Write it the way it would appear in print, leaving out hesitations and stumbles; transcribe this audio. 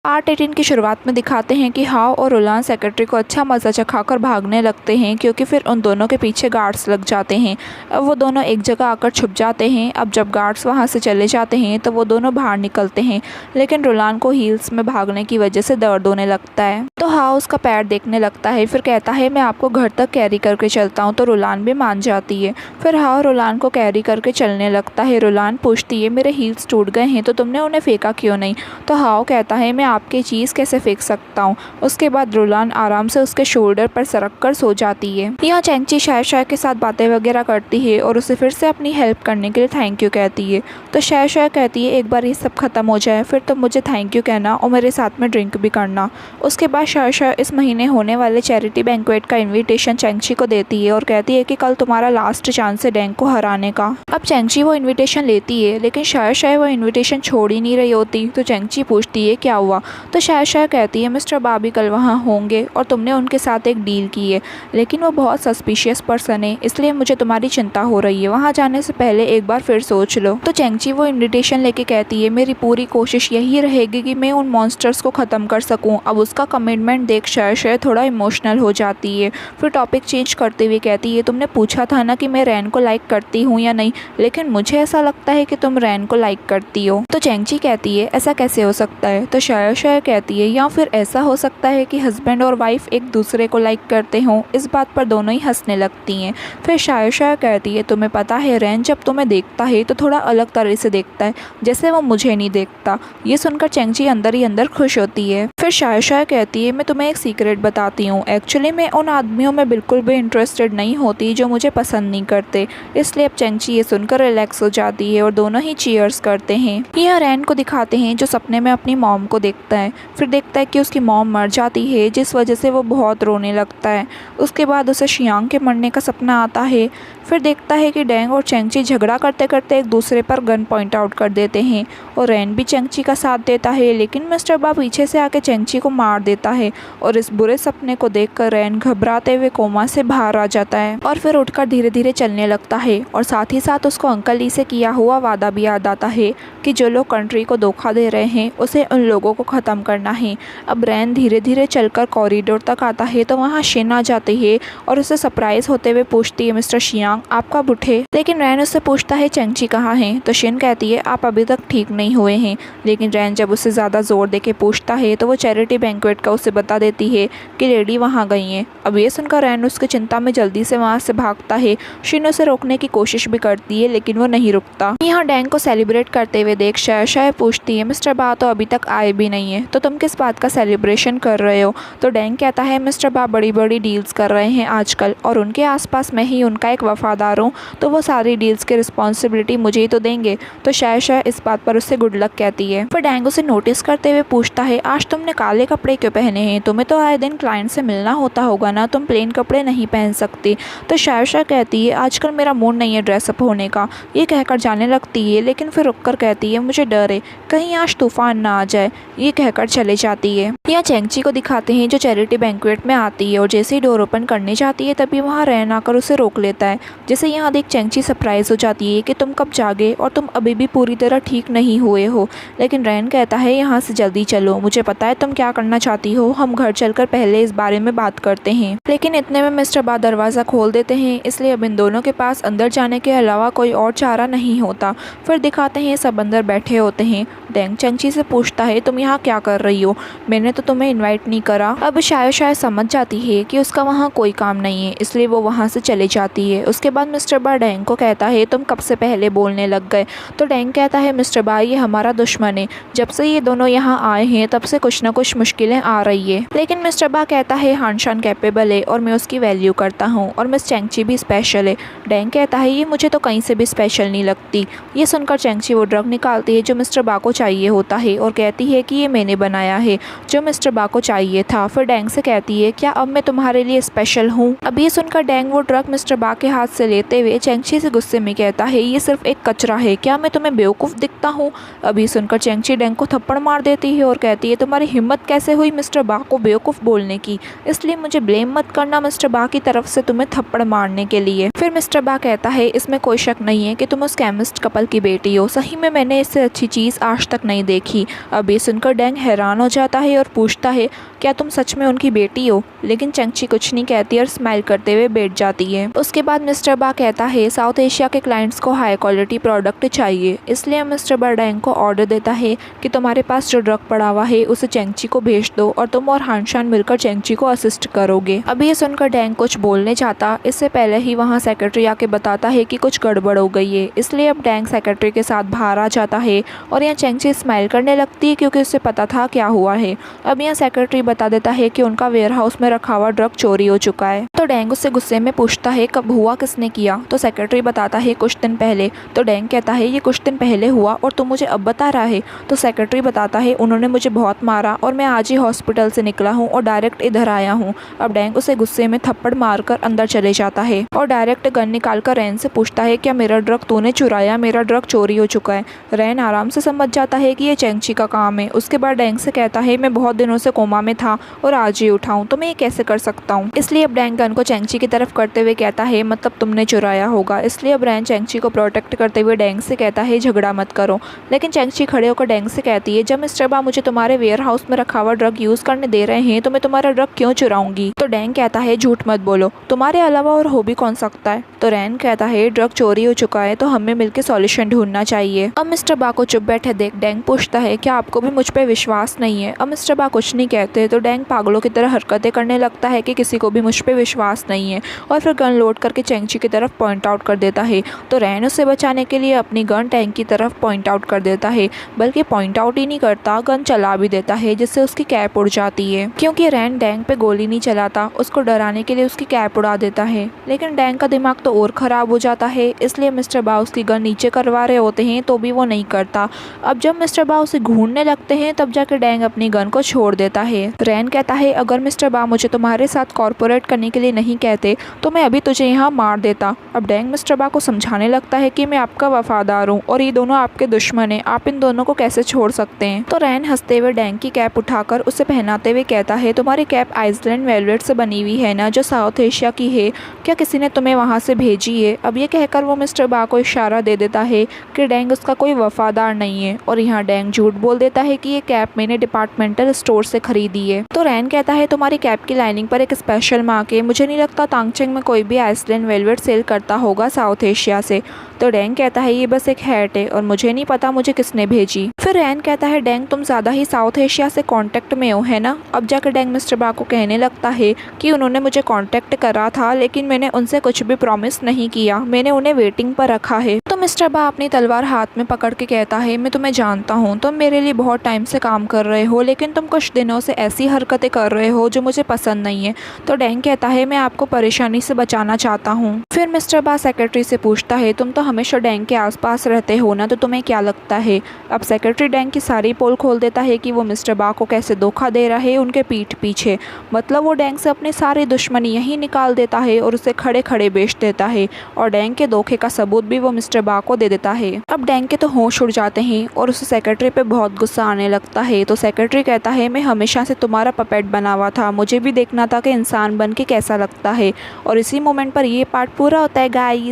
Part 18 की शुरुआत में दिखाते हैं कि हाओ और रोलान सेक्रेटरी को अच्छा मज़ा चखाकर भागने लगते हैं, क्योंकि फिर उन दोनों के पीछे गार्ड्स लग जाते हैं। अब वो दोनों एक जगह आकर छुप जाते हैं। अब जब गार्ड्स वहाँ से चले जाते हैं तो वो दोनों बाहर निकलते हैं, लेकिन रोलान को हील्स में भागने की वजह से दर्द होने लगता है। तो हाओ उसका पैर देखने लगता है, फिर कहता है मैं आपको घर तक कैरी करके चलता हूँ। तो रोलान भी मान जाती है। फिर हाओ रोलान को कैरी करके चलने लगता है। रोलान पूछती है मेरे हील्स टूट गए हैं तो तुमने उन्हें फेंका क्यों नहीं। तो हाओ कहता है मैं आपकी चीज़ कैसे फेंक सकता हूँ। उसके बाद रोलान आराम से उसके शोल्डर पर सरक कर सो जाती है। यहाँ चैंची शाय के साथ बातें वगैरह करती है और उसे फिर से अपनी हेल्प करने के लिए थैंक यू कहती है। तो शाय कहती है एक बार ये सब खत्म हो जाए फिर तुम मुझे थैंक यू कहना और मेरे साथ में ड्रिंक भी करना। उसके बाद शाय इस महीने होने वाले चैरिटी बैंक्वेट का इन्विटेशन चैंची को देती है और कहती है कि कल तुम्हारा लास्ट चांस है डैंग को हराने का। अब चैंची वो इन्विटेशन लेती है, लेकिन शाय वो इन्विटेशन छोड़ ही नहीं रही होती। तो चैंची पूछती है क्या हुआ। तो शाय कहती है मिस्टर बाबी कल वहाँ होंगे और तुमने उनके साथ एक डील की है, लेकिन वो बहुत सस्पिशियस पर्सन है, इसलिए मुझे तुम्हारी चिंता हो रही है। वहाँ जाने से पहले एक बार फिर सोच लो। तो चैंची वो इन्विटेशन लेके कहती है मेरी पूरी कोशिश यही रहेगी कि मैं उन मॉन्स्टर्स को ख़त्म कर सकूँ। अब उसका कमिटमेंट देख शाय थोड़ा इमोशनल हो जाती है। फिर टॉपिक चेंज करते हुए कहती है तुमने पूछा था ना कि मैं रैन को लाइक करती हूँ या नहीं, लेकिन मुझे ऐसा लगता है कि तुम रैन को लाइक करती हो। तो चैंची कहती है ऐसा कैसे हो सकता है। तो शाय कहती है या फिर ऐसा हो सकता है कि हस्बैंड और वाइफ एक दूसरे को लाइक करते हों। इस बात पर दोनों ही हंसने लगती हैं। फिर शाय कहती है तुम्हें पता है रैन जब तुम्हें देखता है तो थोड़ा अलग तरह से देखता है, जैसे वो मुझे नहीं देखता। ये सुनकर चैंची अंदर ही अंदर खुश होती है। फिर शाय कहती है मैं तुम्हें एक सीक्रेट बताती हूँ, एक्चुअली मैं उन आदमियों में बिल्कुल भी इंटरेस्टेड नहीं होती जो मुझे पसंद नहीं करते। इसलिए अब चैंची ये सुनकर रिलैक्स हो जाती है और दोनों ही चीयर्स करते हैं। यहाँ रैन को दिखाते हैं जो सपने में अपनी मॉम को देखता है। फिर देखता है कि उसकी मॉम मर जाती है, जिस वजह से वो बहुत रोने लगता है। उसके बाद उसे शियांग के मरने का सपना आता है। फिर देखता है कि डैंग और चैंची झगड़ा करते करते एक दूसरे पर गन पॉइंट आउट कर देते हैं और रैन भी चैंची का साथ देता है, लेकिन मिस्टर बा पीछे से आके चैंची को मार देता है और इस बुरे सपने को देखकर रैन घबराते हुए कोमा से बाहर आ जाता है और फिर उठकर धीरे धीरे चलने लगता है। और साथ ही साथ उसको अंकल ली से किया हुआ वादा भी याद आता है कि जो लोग कंट्री को धोखा दे रहे हैं उसे उन लोगों को ख़त्म करना है। अब रैन धीरे धीरे चलकर कॉरिडोर तक आता है तो वहाँ शिन आ जाती है और उसे सरप्राइज होते हुए पूछती है मिस्टर शियांग आप कब उठे। लेकिन रैन उससे पूछता है चैंची कहाँ है। तो शिन कहती है आप अभी तक ठीक नहीं हुए हैं। लेकिन रैन जब उसे ज़्यादा जोर देके पूछता है तो वो चैरिटी बैंक्वेट का उसे बता देती है कि लेडी वहाँ गई हैं। अब ये सुनकर रैन उसकी चिंता में जल्दी से वहाँ से भागता है। शिन उसे रोकने की कोशिश भी करती है, लेकिन वो नहीं रुकता। यहाँ डैंग को सेलिब्रेट करते हुए देख शाय पूछती है मिस्टर बा तो अभी तक आए भी नहीं है, तो तुम किस बात का सेलिब्रेशन कर रहे हो। तो डैंग कहता है मिस्टर बा बड़ी बड़ी डील्स कर रहे हैं आजकल और उनके आसपास मैं ही उनका एक वफादार हूँ, तो वो सारी डील्स की रिस्पॉन्सिबिलिटी मुझे ही तो देंगे। तो शाय इस बात पर उससे गुड लक कहती है। फिर डैंग उसे नोटिस करते हुए पूछता है आज तुमने काले कपड़े क्यों पहने हैं, तुम्हें तो आए दिन क्लाइंट से मिलना होता होगा ना, तुम प्लेन कपड़े नहीं पहन सकती। तो शाय कहती है आजकल मेरा मूड नहीं है ड्रेसअप होने का। ये कहकर जाने लगती है, लेकिन फिर रुककर कहती है मुझे डर है कहीं आज तूफान ना आ जाए। ये कहकर चले जाती है। यहाँ चैंची को दिखाते हैं जो चैरिटी बैंक्वेट में आती है और जैसे ही डोर ओपन करने जाती है तभी वहाँ रैन आकर उसे रोक लेता है। जैसे यहाँ देख चैंची सरप्राइज हो जाती है कि तुम कब जागे और तुम अभी भी पूरी तरह ठीक नहीं हुए हो। लेकिन रैन कहता है यहाँ से जल्दी चलो, मुझे पता है तुम क्या करना चाहती हो, हम घर चलकर पहले इस बारे में बात करते हैं। लेकिन इतने में मिस्टर बा दरवाज़ा खोल देते हैं, इसलिए अब इन दोनों के पास अंदर जाने के अलावा कोई और चारा नहीं होता। फिर दिखाते हैं सब अंदर बैठे होते हैं। डैंग चैंची से पूछता है तुम यहाँ क्या कर रही हो, मैंने तो तुम्हें इन्वाइट नहीं करा। अब शाय समझ जाती है कि उसका वहाँ कोई काम नहीं है, इसलिए वो वहाँ से चले जाती है। उसके बाद मिस्टर बा डैंग को कहता है तुम कब से पहले बोलने लग गए। तो डैंग कहता है मिस्टर बा ये हमारा दुश्मन है, जब से ये दोनों यहाँ आए हैं तब से कुछ ना कुछ मुश्किलें आ रही है। लेकिन मिस्टर बा कहता है हानशान कैपेबल है और मैं उसकी वैल्यू करता हूँ और मिस चैंची भी स्पेशल है। डैंग कहता है ये मुझे तो कहीं से भी स्पेशल नहीं लगती। ये सुनकर चैंची वो ड्रग निकालती है जो मिस्टर बा को चाहिए होता है और कहती है कि ये मैंने बनाया है, जो जो मिस्टर बा को चाहिए था। फिर डैंग से कहती है, क्या अब मैं तुम्हारे लिए स्पेशल हूँ? अब ये सुनकर डैंग वो ड्रग मिस्टर बा के हाथ से लेते हुए चेंगची से गुस्से में कहता है, ये सिर्फ एक कचरा है, क्या मैं तुम्हें बेवकूफ़ दिखता हूँ? अब ये सुनकर चेंगची डैंग को थप्पड़ मार देती है और कहती है, तुम्हारी हिम्मत कैसे हुई मिस्टर बा को बेवकूफ़ बोलने की? इसलिए मुझे ब्लेम मत करना मिस्टर बा की तरफ से तुम्हें थप्पड़ मारने के लिए। फिर मिस्टर बा कहता है, इसमें कोई शक नहीं है कि तुम उस केमिस्ट कपल की बेटी हो। सही में मैंने इससे अच्छी चीज़ आज तक नहीं देखी। अब ये सुनकर डैंग हैरान हो जाता है और पूछता है, क्या तुम सच में उनकी बेटी हो? लेकिन चेंगची कुछ नहीं कहती और स्माइल करते हुए बैठ जाती है। उसके बाद मिस्टर बा कहता है, साउथ एशिया के क्लाइंट्स को हाई क्वालिटी प्रोडक्ट चाहिए, इसलिए मिस्टर बा डैंग को ऑर्डर देता है कि तुम्हारे पास जो ड्रग पड़ा हुआ है उसे चेंगची को भेज दो और तुम और हानशान मिलकर चेंगची को असिस्ट करोगे। अब ये सुनकर डैंग कुछ बोलने जाता, इससे पहले ही वहाँ सेक्रेटरी आके बताता है कि कुछ गड़बड़ हो गई है। इसलिए अब डैंग सेक्रेटरी के साथ बाहर आ जाता है और यहाँ चेंगची स्माइल करने लगती है क्योंकि उसे पता था क्या हुआ है। अब यहाँ सेक्रेटरी बता देता है कि उनका वेयर हाउस में रखा हुआ ड्रग चोरी हो चुका है। तो डैंग उससे गुस्से में पूछता है, कब हुआ, किसने किया? तो सेक्रेटरी बताता है, कुछ दिन पहले। तो डैंग कहता है, ये कुछ दिन पहले हुआ और तुम मुझे अब बता रहा है? तो सेक्रेटरी बताता है, उन्होंने मुझे बहुत मारा और मैं आज ही हॉस्पिटल से निकला हूँ और डायरेक्ट इधर आया हूँ। अब डैंग उसे गुस्से में थप्पड़ मारकर अंदर चले जाता है और डायरेक्ट गन निकालकर रैन से पूछता है, क्या मेरा ड्रग तूने चुराया? मेरा ड्रग चोरी हो चुका है। रैन आराम से समझ जाता है कि ये चेंगची का काम है। उसके बाद डैंग से कहता है, मैं बहुत दिनों से कोमा में था और आज ही उठाऊं, तो मैं ये कैसे कर सकता हूँ? इसलिए अब डैंग गन को चेंगची की तरफ करते हुए कहता है, मतलब तुमने चुराया होगा। इसलिए अब रैन चेंगची को प्रोटेक्ट करते हुए डैंग से कहता है, झगड़ा मत करो। लेकिन चेंगची खड़े होकर डैंग से कहती है, जब मिस्टर बा मुझे तुम्हारे वेयर हाउस में रखा हुआ ड्रग यूज करने दे रहे हैं तो मैं तुम्हारा ड्रग क्यों चुराऊंगी? तो डैंग कहता है, झूठ मत बोलो, तुम्हारे अलावा और हो भी कौन सकता है? तो रैन कहता है, ड्रग चोरी हो चुका है तो हमें मिलकर सॉल्यूशन ढूंढना चाहिए। अब मिस्टर बा को चुप बैठे देख डैंग पूछता है, क्या आपको भी मुझ पर विश्वास नहीं है? अब मिस्टर बा कुछ नहीं कहते तो डैंग पागलों की तरह हरकतें करने लगता है कि किसी को भी मुझ पर विश्वास नहीं है और फिर गन लोड करके चेंगची की तरफ पॉइंट आउट कर देता है। तो रैन उसे बचाने के लिए अपनी गन टैंक की तरफ पॉइंट आउट कर देता है, बल्कि पॉइंट आउट ही नहीं करता, गन चला भी देता है जिससे उसकी कैप उड़ जाती है। क्योंकि रैन डैंग पे गोली नहीं चलाता, उसको डराने के लिए उसकी कैप उड़ा देता है। लेकिन डैंग का दिमाग तो और ख़राब हो जाता है, इसलिए मिस्टर बा उसकी गन नीचे करवा रहे होते हैं तो भी वो नहीं करता। अब जब मिस्टर बा उसे घूरने लगते हैं तब जाकर डैंग अपनी गन को छोड़ देता है। रैन कहता है, अगर मिस्टर बा मुझे तुम्हारे साथ कॉर्पोरेट करने के लिए नहीं कहते तो मैं अभी तुझे यहाँ मार देता। अब डैंग मिस्टर बा को समझाने लगता है कि मैं आपका वफादार हूँ और ये दोनों आपके दुश्मन हैं, आप इन दोनों को कैसे छोड़ सकते हैं? तो रैन हंसते हुए डैंग की कैप उठाकर उसे पहनाते हुए कहता है, तुम्हारी कैप आइसलैंड वेलवेट से बनी हुई है ना, जो साउथ एशिया की है, क्या किसी ने तुम्हें वहाँ से भेजी है? अब ये कहकर वो मिस्टर बा को इशारा दे देता है कि डैंग उसका कोई वफादार नहीं है और यहाँ डैंग झूठ बोल देता है कि ये कैप मैंने डिपार्टमेंटल स्टोर से खरीदी है। तो रैन कहता है, तुम्हारी कैप की लाइनिंग पर एक स्पेशल मार्क है, मुझे नहीं लगता तांगचेंग में कोई भी आइसलैंड वेलवेट सेल करता होगा साउथ एशिया से। तो डैंग कहता है, ये बस एक हैट है और मुझे नहीं पता मुझे किसने भेजी। फिर रैन कहता है, डैंग तुम ज़्यादा ही साउथ एशिया से कांटेक्ट में हो, है ना? अब जाकर डैंग मिस्टर बा को कहने लगता है कि उन्होंने मुझे कांटेक्ट करा था लेकिन मैंने उनसे कुछ भी प्रॉमिस नहीं किया, मैंने उन्हें वेटिंग पर रखा है। तो मिस्टर बा अपनी तलवार हाथ में पकड़ के कहता है, मैं तुम्हें जानता हूँ, तुम मेरे लिए बहुत टाइम से काम कर रहे हो लेकिन तुम कुछ दिनों से ऐसी हरकतें कर रहे हो जो मुझे पसंद नहीं है। तो डैंग कहता है, मैं आपको परेशानी से बचाना चाहता हूँ। फिर मिस्टर बा सेक्रेटरी से पूछता है, तुम तो हमेशा डैंग के आसपास रहते हो ना, तो तुम्हें क्या लगता है? अब सेक्रेटरी डैंग की सारी पोल खोल देता है कि वो मिस्टर बा को कैसे धोखा दे रहा है उनके पीठ पीछे। मतलब वो डैंग से अपने सारे दुश्मनी यहीं निकाल देता है और उसे खड़े खड़े बेच देता है और डैंग के धोखे का सबूत भी वो मिस्टर बा को दे देता है। अब डैंग के तो होश उड़ जाते हैं और उसे सेक्रेटरी पे बहुत गुस्सा आने लगता है। तो सेक्रेटरी कहता है, मैं हमेशा से तुम्हारा पपेट बना हुआ था, मुझे भी देखना था कि इंसान बन के कैसा लगता है। और इसी मोमेंट पर ये पार्ट पूरा होता है गाइस।